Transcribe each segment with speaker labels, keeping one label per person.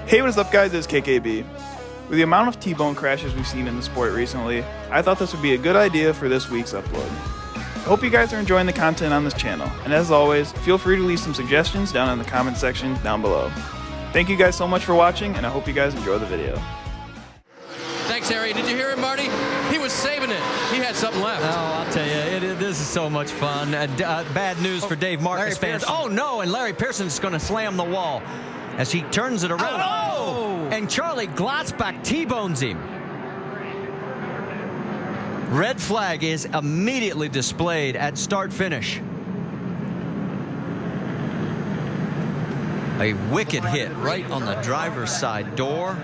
Speaker 1: Hey, what is up guys, it's KKB. With the amount of T-bone crashes we've seen in the sport recently, I thought this would be a good idea for this week's upload. I hope you guys are enjoying the content on this channel, and as always, feel free to leave some suggestions down in the comment section down below. Thank you guys so much for watching, and I hope you guys enjoy the video.
Speaker 2: Thanks, Harry. Did you hear him, Marty? He was saving it. He had something left.
Speaker 3: Oh, I'll tell you, this is so much fun. Bad news for Dave Marcus fans. Oh, no, and Larry Pearson's going to slam the wall as he turns it around. Oh! And Charlie Glotzbach T-bones him. Red flag is immediately displayed at start-finish. A wicked hit right on the driver's side door.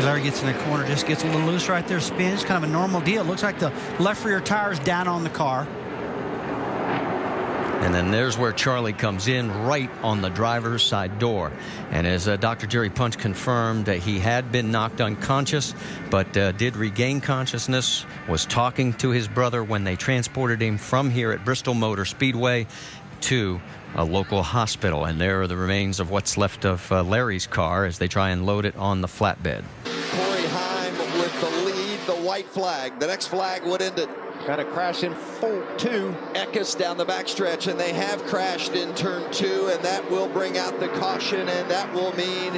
Speaker 4: Larry gets in the corner, just gets a little loose right there, spins, kind of a normal deal. Looks like the left rear tire is down on the car.
Speaker 3: And then there's where Charlie comes in, right on the driver's side door. And as Dr. Jerry Punch confirmed, he had been knocked unconscious, but did regain consciousness, was talking to his brother when they transported him from here at Bristol Motor Speedway to a local hospital. And there are the remains of what's left of Larry's car as they try and load it on the flatbed.
Speaker 5: Corey Heim with the lead, the white flag. The next flag would end it.
Speaker 6: Got a crash in 4-2.
Speaker 5: Eckes down the backstretch, and they have crashed in turn 2, and that will bring out the caution, and that will mean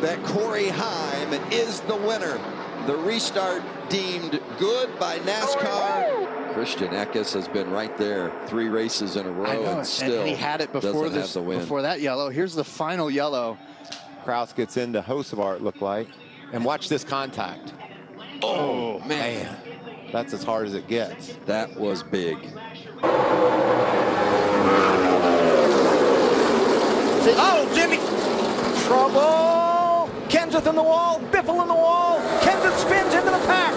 Speaker 5: that Corey Heim is the winner. The restart deemed good by NASCAR. Christian Eckes has been right there 3 races in a row, and still
Speaker 6: and he had it before
Speaker 5: this,
Speaker 6: before that yellow. Here's the final yellow.
Speaker 7: Kraus gets into Hocevar, it looked like. And watch this contact.
Speaker 5: Oh, man.
Speaker 7: That's as hard as it gets.
Speaker 5: That was big.
Speaker 6: Oh, Jimmy! Trouble! Kenseth in the wall, Biffle in the wall. Kenseth spins into the pack.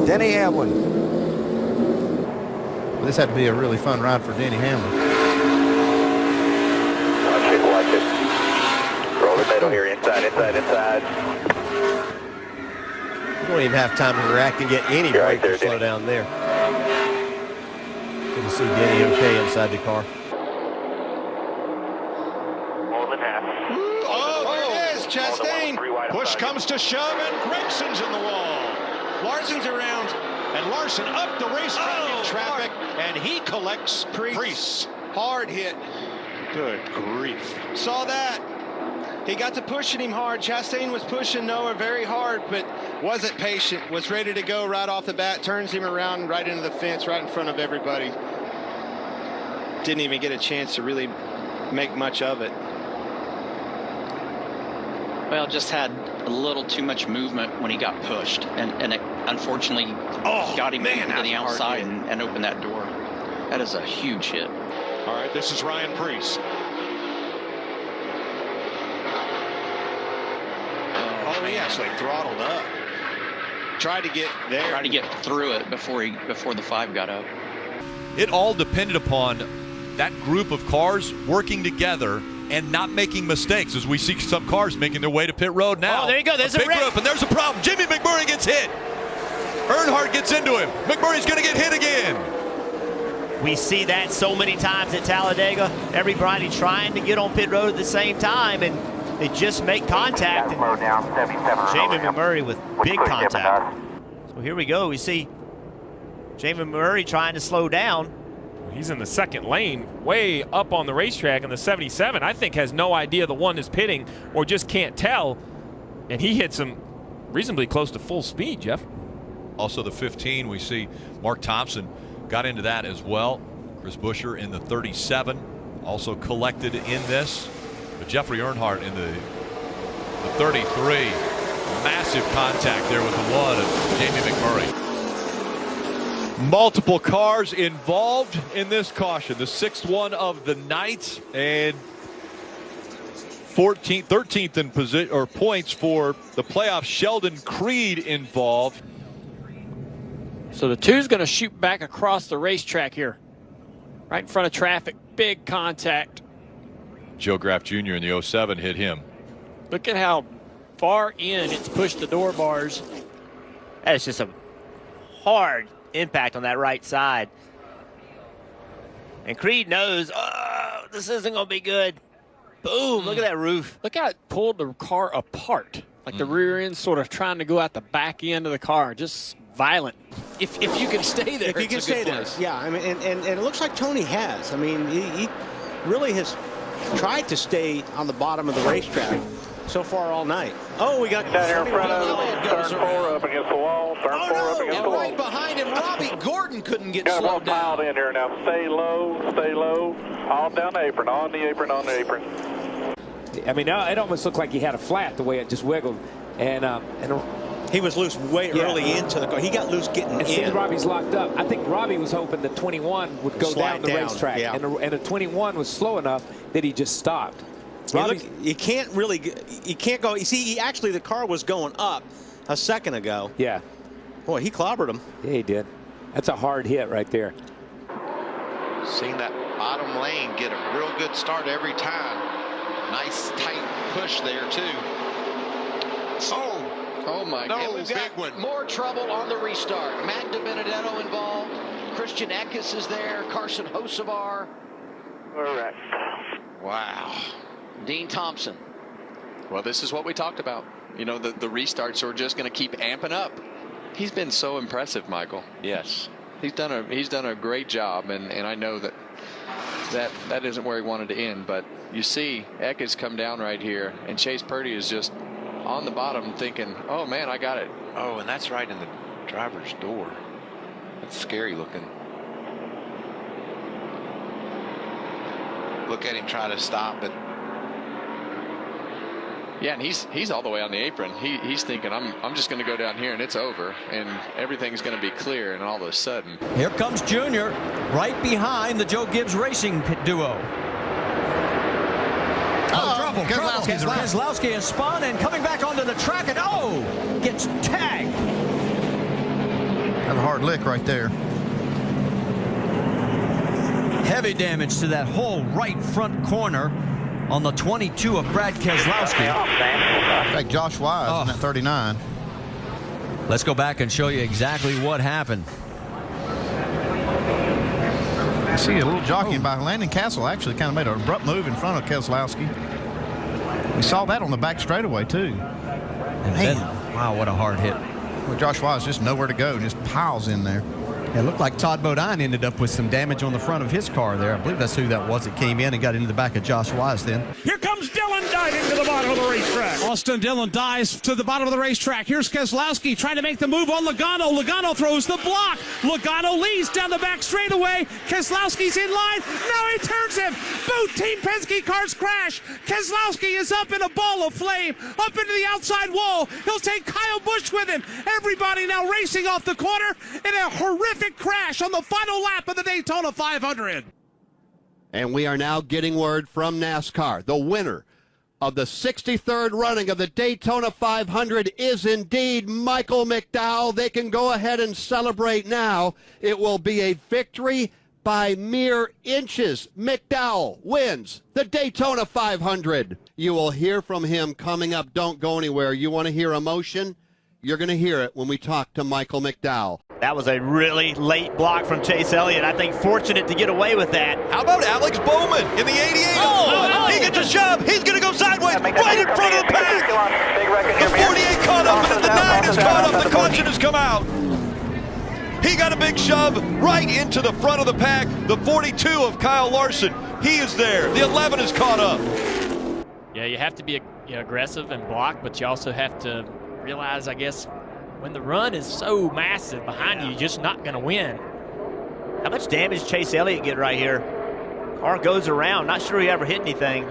Speaker 7: Denny Hamlin. This had to be a really fun ride for Denny Hamlin.
Speaker 8: Watch it. Roll the middle here, inside.
Speaker 7: You don't even have time to react and get any brake to slow down there. Good to see Denny okay inside the car.
Speaker 8: More than half.
Speaker 9: Oh, there it is, Chastain. Push comes to shove, and Gregson's in the wall. Larson's around, and Larson up the racetrack in traffic, and he collects Priest. Hard hit. Good grief. Saw that. He got to pushing him hard. Chastain was pushing Noah very hard, but wasn't patient. Was ready to go right off the bat. Turns him around right into the fence, right in front of everybody. Didn't even get a chance to really make much of it.
Speaker 10: Well, just had a little too much movement when he got pushed, and it unfortunately got him to the outside and opened that door. That is a huge hit.
Speaker 9: All right, this is Ryan Priest. Oh, he actually throttled up. Tried to get there.
Speaker 10: Tried to get through it before the 5 got up.
Speaker 11: It all depended upon that group of cars working together and not making mistakes, as we see some cars making their way to pit road now.
Speaker 12: Oh, there you go. There's a
Speaker 11: big group, and there's a problem. Jimmy McMurray gets hit. Earnhardt gets into him. McMurray's going to get hit again.
Speaker 12: We see that so many times at Talladega. Everybody trying to get on pit road at the same time, and they just make contact. Jamie McMurray with big contact. So here we go. We see Jamie McMurray trying to slow down.
Speaker 13: He's in the second lane, way up on the racetrack, and the 77, I think, has no idea the one is pitting or just can't tell. And he hits him reasonably close to full speed, Jeff.
Speaker 11: Also the 15, we see Mark Thompson got into that as well. Chris Buescher in the 37, also collected in this. But Jeffrey Earnhardt in the 33, massive contact there with the one of Jamie McMurray. Multiple cars involved in this caution. The 6th one of the night, and 13th in position or points for the playoffs. Sheldon Creed involved.
Speaker 14: So the 2's going to shoot back across the racetrack here, right in front of traffic. Big contact.
Speaker 11: Joe Graff Jr. in the 07 hit him.
Speaker 14: Look at how far in it's pushed the door bars.
Speaker 12: That is just a hard impact on that right side. And Creed knows, oh, this isn't going to be good. Boom, look at that roof.
Speaker 14: Look how it pulled the car apart. Like the rear end sort of trying to go out the back end of the car. Just violent.
Speaker 6: If you can stay there,
Speaker 15: if you can stay there. Yeah, I mean, and it looks like Tony has. I mean, he really has tried to stay on the bottom of the racetrack so far all night. Oh, we got
Speaker 8: down here in front of turn 4 up against the wall. Turn 4 up against the wall.
Speaker 6: Right behind him, Robbie Gordon couldn't get
Speaker 8: got
Speaker 6: slowed down.
Speaker 8: Piled in here now. Stay low, stay low. On down the apron, on the apron, on the apron.
Speaker 6: I mean, it almost looked like he had a flat the way it just wiggled, and
Speaker 15: he was loose way early into the car. He got loose getting
Speaker 6: and
Speaker 15: in.
Speaker 6: Robbie's locked up. I think Robbie was hoping the 21 would go down the racetrack, and the 21 was slow enough that he just stopped.
Speaker 15: You can't really, you can't go. You see, actually the car was going up a second ago.
Speaker 6: Yeah.
Speaker 15: Boy, he clobbered him.
Speaker 6: Yeah, he did. That's a hard hit right there.
Speaker 5: Seeing that bottom lane get a real good start every time. Nice tight push there too.
Speaker 2: Oh my God.
Speaker 5: We've got
Speaker 2: more trouble on the restart. Matt DiBenedetto involved. Christian Eckes is there. Carson Hocevar.
Speaker 8: Correct.
Speaker 2: Wow. Dean Thompson.
Speaker 16: Well, this is what we talked about. You know, the restarts are just going to keep amping up. He's been so impressive, Michael. Yes. He's done a great job, and I know that isn't where he wanted to end, but you see Eckes come down right here, and Chase Purdy is just on the bottom thinking, oh man, I got it.
Speaker 5: Oh, and that's right in the driver's door. That's scary looking. Look at him try to stop, but
Speaker 16: yeah, and he's all the way on the apron. He's thinking, I'm just going to go down here and it's over and everything's going to be clear, and all of a sudden
Speaker 3: Here comes Junior right behind the Joe Gibbs Racing duo. Trouble. Keselowski has spun and coming back onto the track and gets tagged.
Speaker 17: That's a hard lick right there.
Speaker 3: Heavy damage to that whole right front corner on the 22 of Brad Keselowski.
Speaker 17: Like Josh Wise in that 39.
Speaker 3: Let's go back and show you exactly what happened.
Speaker 17: I see a little jockeying by Landon Castle. Actually kind of made an abrupt move in front of Keselowski. We saw that on the back straightaway too.
Speaker 3: And then, wow, what a hard hit.
Speaker 17: Well, Josh Wise just nowhere to go, just piles in there.
Speaker 3: It looked like Todd Bodine ended up with some damage on the front of his car there. I believe that's who that was that came in and got into the back of Josh Wise then.
Speaker 6: Here comes Dylan diving to the bottom of the racetrack.
Speaker 18: Austin Dillon dives to the bottom of the racetrack. Here's Keselowski trying to make the move on Logano. Logano throws the block. Logano leads down the back straightaway. Keselowski's in line. Now he turns him. Both Team Penske cars crash. Keselowski is up in a ball of flame, up into the outside wall. He'll take Kyle Busch with him. Everybody now racing off the corner in a horrific crash on the final lap of the Daytona 500.
Speaker 19: And we are now getting word from NASCAR. The winner of the 63rd running of the Daytona 500 is indeed Michael McDowell. They can go ahead and celebrate now. It will be a victory by mere inches. McDowell wins the Daytona 500. You will hear from him coming up. Don't go anywhere. You want to hear emotion? You're going to hear it when we talk to Michael McDowell.
Speaker 12: That was a really late block from Chase Elliott. I think fortunate to get away with that.
Speaker 20: How about Alex Bowman in the 88? He gets a shove. He's going to go sideways right in front of the pack. The 48 caught up, and the 9 is caught up. The caution has come out. He got a big shove right into the front of the pack. The 42 of Kyle Larson, he is there. The 11 is caught up.
Speaker 14: Yeah, you have to be aggressive and block, but you also have to realize, I guess, when the run is so massive behind you, you're just not going to win.
Speaker 12: How much damage Chase Elliott get right here? Car goes around. Not sure he ever hit anything.